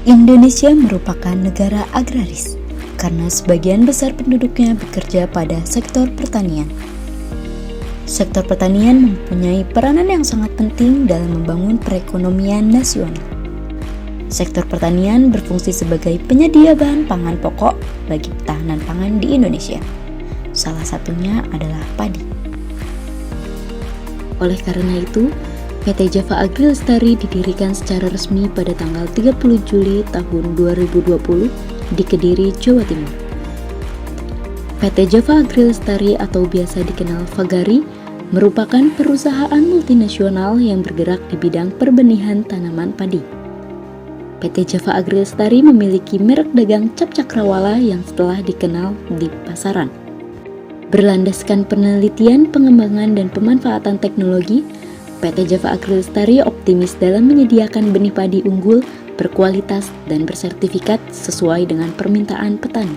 Indonesia merupakan negara agraris karena sebagian besar penduduknya bekerja pada sektor pertanian. Sektor pertanian mempunyai peranan yang sangat penting dalam membangun perekonomian nasional. Sektor pertanian berfungsi sebagai penyedia bahan pangan pokok bagi ketahanan pangan di Indonesia. Salah satunya adalah padi. Oleh karena itu, PT Java Agri Lestari didirikan secara resmi pada tanggal 30 Juli tahun 2020 di Kediri, Jawa Timur. PT Java Agri Lestari atau biasa dikenal Fagari merupakan perusahaan multinasional yang bergerak di bidang perbenihan tanaman padi. PT Java Agri Lestari memiliki merek dagang Cap Cakrawala yang telah dikenal di pasaran. Berlandaskan penelitian, pengembangan, dan pemanfaatan teknologi, PT Java Agri Lestari optimis dalam menyediakan benih padi unggul, berkualitas, dan bersertifikat sesuai dengan permintaan petani.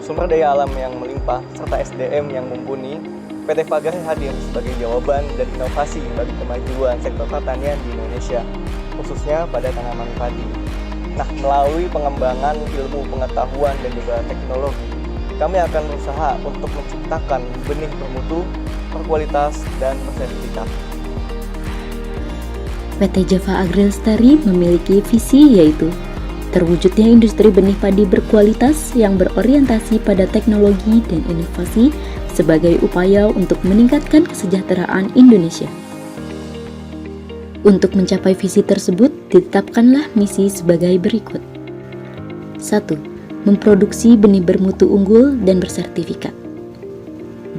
Sumber daya alam yang melimpah serta SDM yang mumpuni, PT Fagari hadir sebagai jawaban dan inovasi bagi kemajuan sektor pertanian di Indonesia, khususnya pada tanaman padi. Nah, melalui pengembangan ilmu pengetahuan dan juga teknologi, kami akan berusaha untuk menciptakan benih bermutu, berkualitas, dan bersertifikat. PT Java Agri Lestari memiliki visi yaitu terwujudnya industri benih padi berkualitas yang berorientasi pada teknologi dan inovasi sebagai upaya untuk meningkatkan kesejahteraan Indonesia. Untuk mencapai visi tersebut, ditetapkanlah misi sebagai berikut. 1. Memproduksi benih bermutu unggul dan bersertifikat.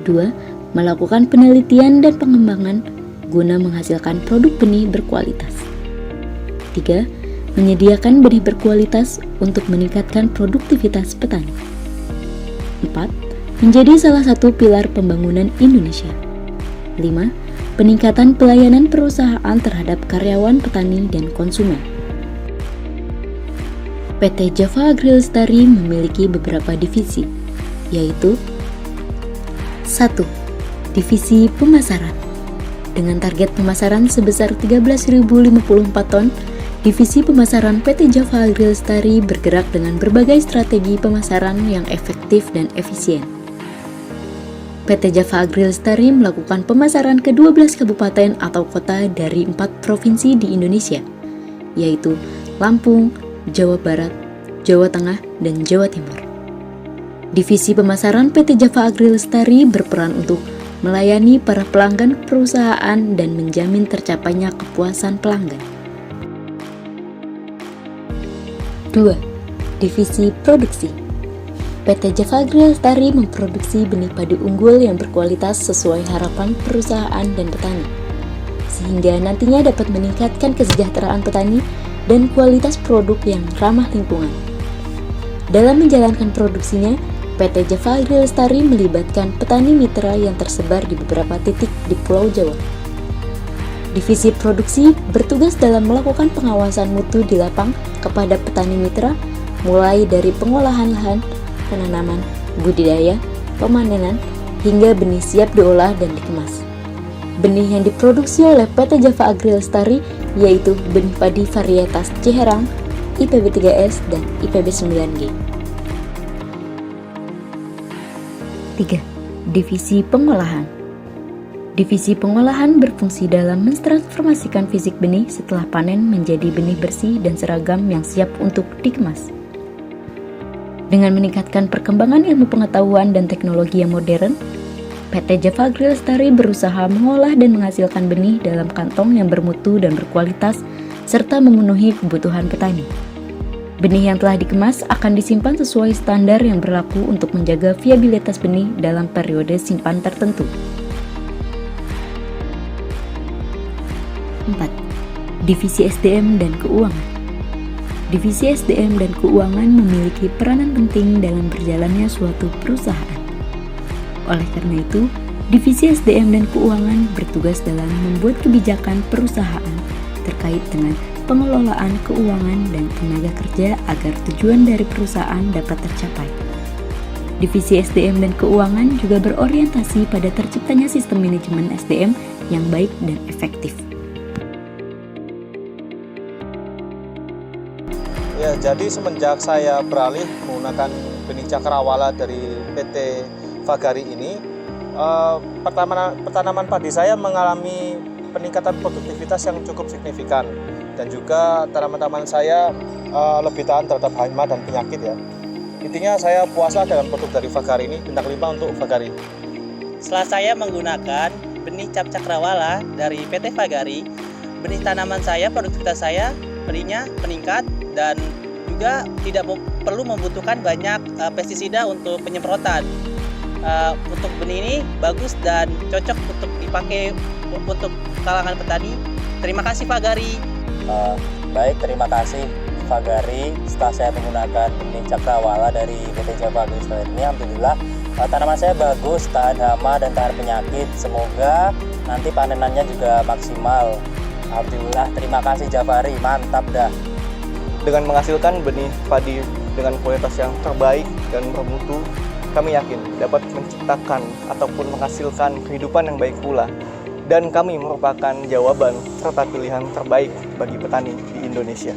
2. Melakukan penelitian dan pengembangan guna menghasilkan produk benih berkualitas. 3. Menyediakan benih berkualitas untuk meningkatkan produktivitas petani. 4. Menjadi salah satu pilar pembangunan Indonesia. 5. Peningkatan pelayanan perusahaan terhadap karyawan petani dan konsumen. PT Java Agri Lestari memiliki beberapa divisi, yaitu 1. Divisi Pemasaran. Dengan target pemasaran sebesar 13.054 ton, Divisi Pemasaran PT Java Agri Lestari bergerak dengan berbagai strategi pemasaran yang efektif dan efisien. PT Java Agri Lestari melakukan pemasaran ke 12 kabupaten atau kota dari 4 provinsi di Indonesia, yaitu Lampung, Jawa Barat, Jawa Tengah, dan Jawa Timur. Divisi pemasaran PT Java Agri Lestari berperan untuk melayani para pelanggan perusahaan dan menjamin tercapainya kepuasan pelanggan. 2. Divisi Produksi. PT Java Agri Lestari memproduksi benih padi unggul yang berkualitas sesuai harapan perusahaan dan petani, sehingga nantinya dapat meningkatkan kesejahteraan petani dan kualitas produk yang ramah lingkungan. Dalam menjalankan produksinya, PT Java Agri Lestari melibatkan petani mitra yang tersebar di beberapa titik di Pulau Jawa. Divisi produksi bertugas dalam melakukan pengawasan mutu di lapang kepada petani mitra, mulai dari pengolahan lahan, penanaman, budidaya, pemanenan, hingga benih siap diolah dan dikemas. Benih yang diproduksi oleh PT Java Agri Lestari yaitu benih padi varietas Ciherang, IPB 3S, dan IPB 9G. 3. Divisi Pengolahan. Divisi pengolahan berfungsi dalam mentransformasikan fisik benih setelah panen menjadi benih bersih dan seragam yang siap untuk dikemas. Dengan meningkatkan perkembangan ilmu pengetahuan dan teknologi yang modern, PT Java Agri Lestari berusaha mengolah dan menghasilkan benih dalam kantong yang bermutu dan berkualitas serta memenuhi kebutuhan petani. Benih yang telah dikemas akan disimpan sesuai standar yang berlaku untuk menjaga viabilitas benih dalam periode simpan tertentu. 4. Divisi SDM dan Keuangan. Divisi SDM dan Keuangan memiliki peranan penting dalam berjalannya suatu perusahaan. Oleh karena itu, Divisi SDM dan Keuangan bertugas dalam membuat kebijakan perusahaan terkait dengan pengelolaan keuangan dan tenaga kerja agar tujuan dari perusahaan dapat tercapai. Divisi SDM dan Keuangan juga berorientasi pada terciptanya sistem manajemen SDM yang baik dan efektif. Jadi semenjak saya beralih menggunakan benih cakrawala dari PT Fagari ini, pertanaman padi saya mengalami peningkatan produktivitas yang cukup signifikan, dan juga tanaman-tanaman saya lebih tahan terhadap hama dan penyakit ya. Intinya saya puaslah dengan produk dari Fagari ini, bintang 5 untuk Fagari. Setelah saya menggunakan benih cap cakrawala dari PT Fagari, benih tanaman saya, produktivitas saya, benihnya meningkat dan juga tidak perlu membutuhkan banyak pestisida untuk penyemprotan. Untuk benih ini bagus dan cocok untuk dipakai untuk kalangan petani. Terima kasih Fagari. Baik, terima kasih Fagari. Setelah saya menggunakan benih cakrawala dari PT Java Agrostar ini, alhamdulillah tanaman saya bagus, tahan hama dan tahan penyakit. Semoga nanti panenannya juga maksimal. Alhamdulillah, terima kasih Jafari, mantap dah. Dengan menghasilkan benih padi dengan kualitas yang terbaik dan bermutu, kami yakin dapat menciptakan ataupun menghasilkan kehidupan yang baik pula. Dan kami merupakan jawaban serta pilihan terbaik bagi petani di Indonesia.